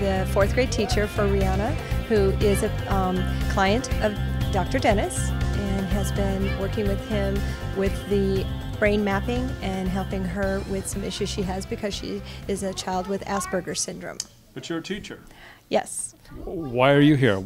the fourth grade teacher for Rihanna, who is a client of Dr. Dennis and has been working with him with the brain mapping and helping her with some issues she has because she is a child with Asperger's syndrome. But you're a teacher. Yes. Why are you here?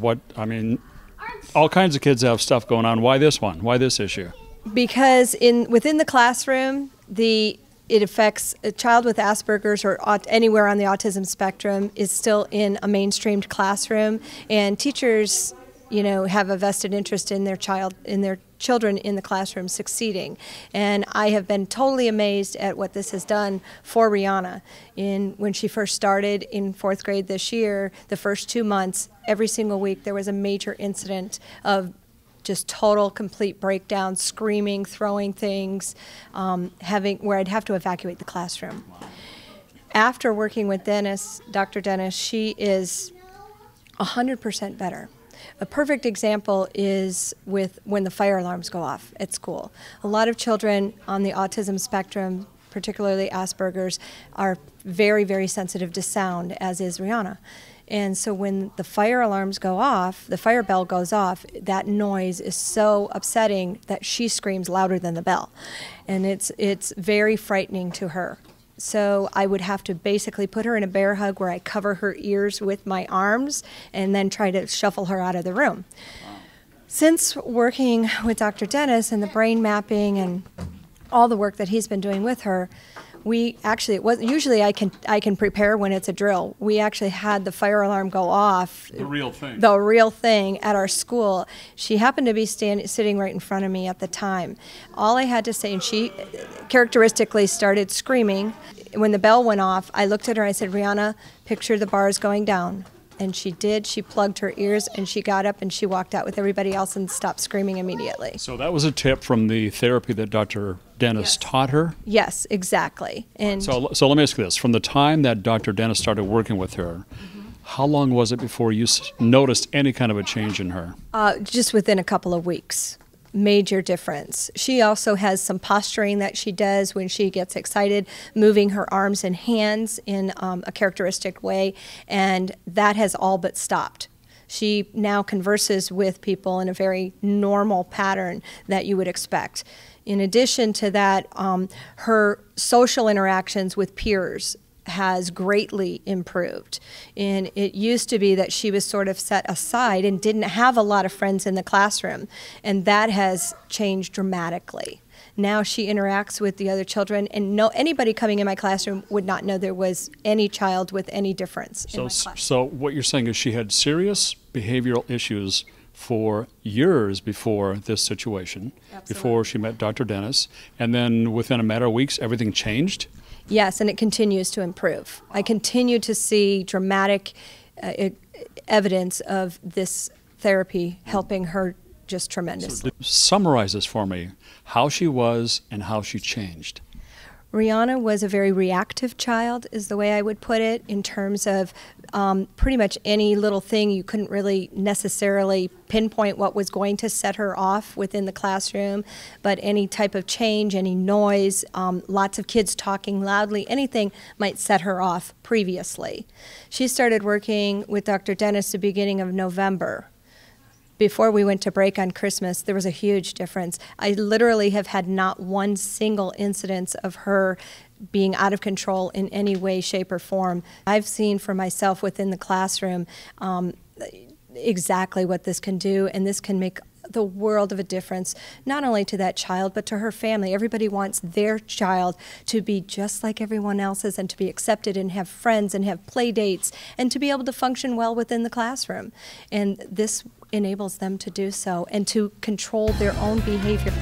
All kinds of kids have stuff going on. Why this one? Why this issue? Because within the classroom, it affects a child with Asperger's or anywhere on the autism spectrum is still in a mainstreamed classroom, and teachers, have a vested interest in their children in the classroom succeeding. And I have been totally amazed at what this has done for Rihanna. When she first started in fourth grade this year, the first 2 months, every single week there was a major incident of just total, complete breakdown, screaming, throwing things, where I'd have to evacuate the classroom. After working with Dr. Dennis, she is 100% better. A perfect example is when the fire alarms go off at school. A lot of children on the autism spectrum, particularly Asperger's, are very, very sensitive to sound, as is Rihanna. And so when the fire alarms go off, the fire bell goes off, that noise is so upsetting that she screams louder than the bell. And it's very frightening to her. So I would have to basically put her in a bear hug where I cover her ears with my arms and then try to shuffle her out of the room. Since working with Dr. Dennis and the brain mapping and all the work that he's been doing with her, usually I can prepare when it's a drill. We actually had the fire alarm go off. The real thing. The real thing at our school. She happened to be sitting right in front of me at the time. All I had to say, and she characteristically started screaming. When the bell went off, I looked at her and I said, "Rihanna, picture the bars going down." And she did. She plugged her ears and she got up and she walked out with everybody else and stopped screaming immediately. So that was a tip from the therapy that Dr. Dennis taught her? Yes, exactly. And so let me ask you this. From the time that Dr. Dennis started working with her, how long was it before you noticed any kind of a change in her? Just within a couple of weeks. Major difference. She also has some posturing that she does when she gets excited, moving her arms and hands in a characteristic way, and that has all but stopped. She now converses with people in a very normal pattern that you would expect. In addition to that, her social interactions with peers has greatly improved. And it used to be that she was sort of set aside and didn't have a lot of friends in the classroom, and that has changed dramatically. Now she interacts with the other children, and anybody coming in my classroom would not know there was any child with any difference in my class. So what you're saying is she had serious behavioral issues for years before this situation, before she met Dr. Dennis, and then within a matter of weeks, everything changed? Yes, and it continues to improve. I continue to see dramatic evidence of this therapy helping her just tremendously. So summarize this for me, how she was and how she changed. Rihanna was a very reactive child, is the way I would put it, in terms of pretty much any little thing. You couldn't really necessarily pinpoint what was going to set her off within the classroom, but any type of change, any noise, lots of kids talking loudly, anything might set her off previously. She started working with Dr. Dennis the beginning of November. Before we went to break on Christmas, there was a huge difference. I literally have had not one single incidence of her being out of control in any way, shape, or form. I've seen for myself within the classroom exactly what this can do, and this can make the world of a difference, not only to that child, but to her family. Everybody wants their child to be just like everyone else's and to be accepted and have friends and have play dates and to be able to function well within the classroom. And this enables them to do so and to control their own behavior.